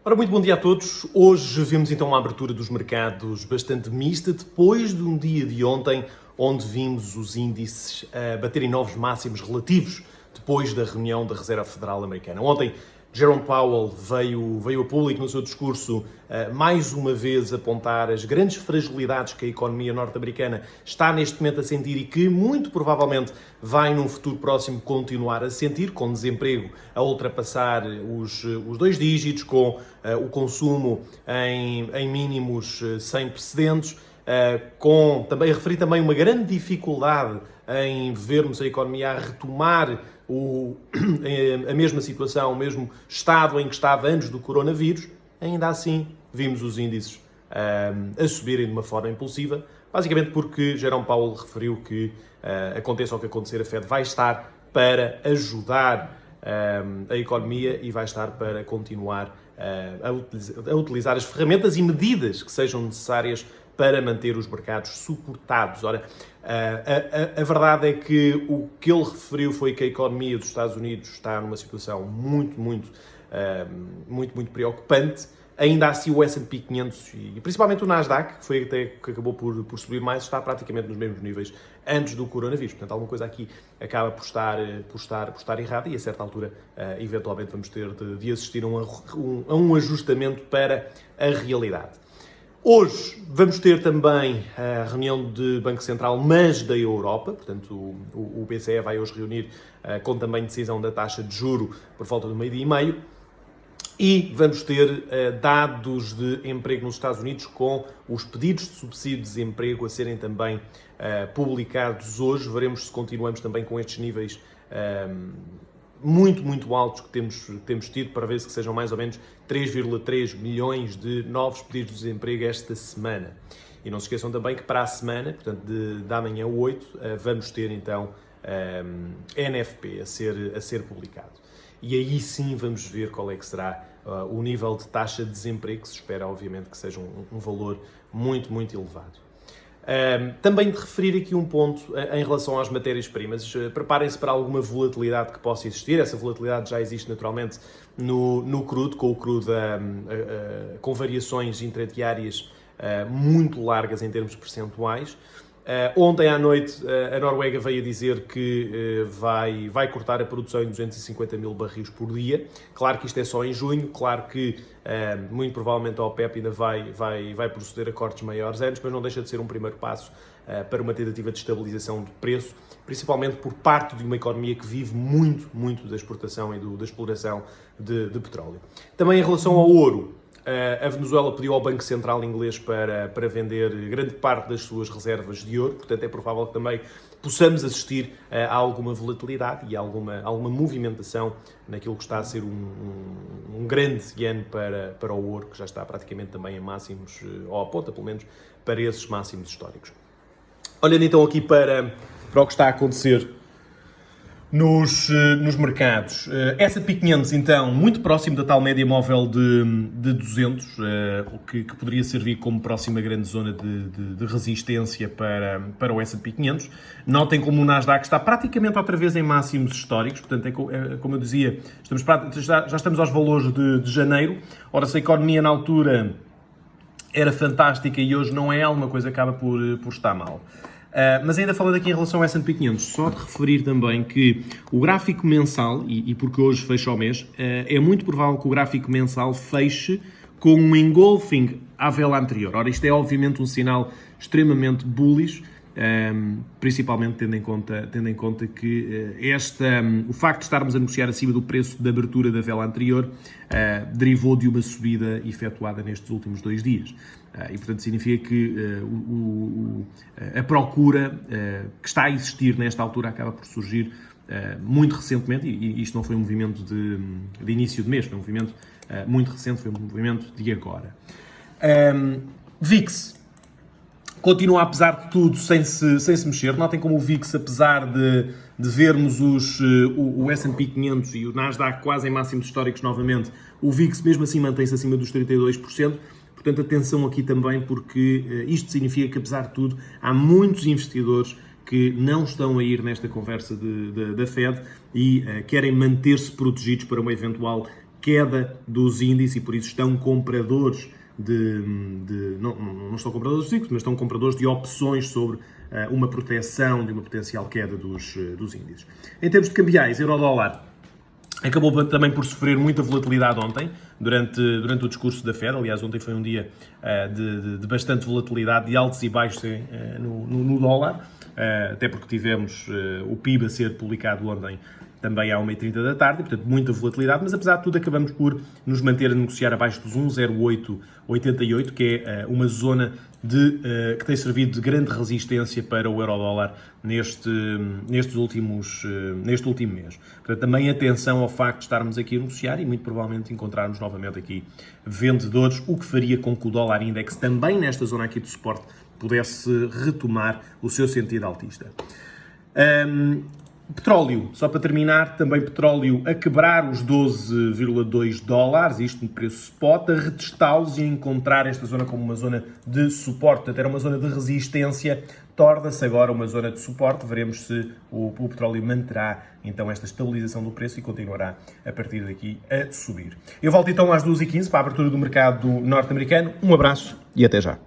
Ora, muito bom dia a todos. Hoje vemos então uma abertura dos mercados bastante mista, depois de um dia de ontem, onde vimos os índices baterem novos máximos relativos, depois da reunião da Reserva Federal Americana. Ontem, Jerome Powell veio a público no seu discurso mais uma vez apontar as grandes fragilidades que a economia norte-americana está neste momento a sentir e que muito provavelmente vai num futuro próximo continuar a sentir, com desemprego a ultrapassar os 2 dígitos, com o consumo em mínimos sem precedentes, com referi também uma grande dificuldade em vermos a economia a retomar a mesma situação, o mesmo estado em que estava antes do coronavírus. Ainda assim, vimos os índices a subirem de uma forma impulsiva, basicamente porque Jerome Powell referiu que, aconteça o que acontecer, a Fed vai estar para ajudar a economia e vai estar para continuar a utilizar as ferramentas e medidas que sejam necessárias para manter os mercados suportados. Ora, a verdade é que o que ele referiu foi que a economia dos Estados Unidos está numa situação muito preocupante. Ainda assim, o S&P 500 e principalmente o Nasdaq, que foi até que acabou por subir mais, está praticamente nos mesmos níveis antes do coronavírus. Portanto, alguma coisa aqui acaba por estar errada e a certa altura, eventualmente, vamos ter de assistir a um ajustamento para a realidade. Hoje vamos ter também a reunião de Banco Central, mas da Europa, portanto o BCE vai hoje reunir com também decisão da taxa de juro por volta do 12h30, e vamos ter dados de emprego nos Estados Unidos com os pedidos de subsídio de desemprego a serem também publicados hoje. Veremos se continuamos também com estes níveis muito altos que temos tido, para ver se sejam mais ou menos 3,3 milhões de novos pedidos de desemprego esta semana. E não se esqueçam também que para a semana, portanto de amanhã 8, vamos ter então NFP a ser publicado. E aí sim vamos ver qual é que será o nível de taxa de desemprego, que se espera obviamente que seja um valor muito elevado. Também de referir aqui um ponto em relação às matérias-primas. Preparem-se para alguma volatilidade que possa existir. Essa volatilidade já existe naturalmente no crudo, com o crudo com variações intradiárias muito largas em termos percentuais. Ontem à noite a Noruega veio a dizer que vai cortar a produção em 250 mil barris por dia. Claro que isto é só em junho, claro que muito provavelmente a OPEP ainda vai proceder a cortes maiores antes, mas não deixa de ser um primeiro passo para uma tentativa de estabilização do preço, principalmente por parte de uma economia que vive muito da exportação e da exploração de petróleo. Também em relação ao ouro, a Venezuela pediu ao Banco Central inglês para vender grande parte das suas reservas de ouro, portanto é provável que também possamos assistir a alguma volatilidade e a alguma movimentação naquilo que está a ser um grande ano para o ouro, que já está praticamente também em máximos, ou aponta pelo menos para esses máximos históricos. Olhando então aqui para o que está a acontecer nos mercados. S&P 500, então, muito próximo da tal média móvel de 200, o que poderia servir como próxima grande zona de resistência para o S&P 500. Notem como o Nasdaq está praticamente outra vez em máximos históricos, portanto, como eu dizia, já estamos aos valores de janeiro. Ora, se a economia na altura era fantástica e hoje não é, alguma coisa acaba por estar mal. Mas ainda falando aqui em relação ao S&P 500, só de referir também que o gráfico mensal, e porque hoje fecha o mês, é muito provável que o gráfico mensal feche com um engolfing à vela anterior. Ora, isto é obviamente um sinal extremamente bullish, principalmente tendo em conta que o facto de estarmos a negociar acima do preço de abertura da vela anterior derivou de uma subida efetuada nestes últimos 2 dias. E, portanto, significa que a procura que está a existir nesta altura acaba por surgir muito recentemente, e isto não foi um movimento de início de mês, foi um movimento muito recente, foi um movimento de agora. VIX continua, apesar de tudo, sem se mexer. Notem como o VIX, apesar de vermos o S&P 500 e o Nasdaq quase em máximos históricos novamente, o VIX mesmo assim mantém-se acima dos 32%. Portanto, atenção aqui também, porque isto significa que, apesar de tudo, há muitos investidores que não estão a ir nesta conversa da Fed e querem manter-se protegidos para uma eventual queda dos índices e por isso estão compradores não estão compradores de ciclos, mas estão compradores de opções sobre uma proteção de uma potencial queda dos índices. Em termos de cambiais, euro-dólar acabou também por sofrer muita volatilidade ontem, durante o discurso da Fed. Aliás, ontem foi um dia de bastante volatilidade, de altos e baixos no dólar, até porque tivemos o PIB a ser publicado ontem também à 1h30 da tarde, portanto muita volatilidade, mas apesar de tudo acabamos por nos manter a negociar abaixo dos 1,0888, que é uma zona que tem servido de grande resistência para o euro-dólar neste último mês. Portanto, também atenção ao facto de estarmos aqui a negociar e muito provavelmente encontrarmos novamente aqui vendedores, o que faria com que o dólar index também nesta zona aqui de suporte pudesse retomar o seu sentido altista. Petróleo, só para terminar, também petróleo a quebrar os 12,2 dólares, isto no preço spot, a retestá-los e a encontrar esta zona como uma zona de suporte, portanto era uma zona de resistência, torna-se agora uma zona de suporte. Veremos se o petróleo manterá então esta estabilização do preço e continuará a partir daqui a subir. Eu volto então às 2h15 para a abertura do mercado norte-americano. Um abraço e até já.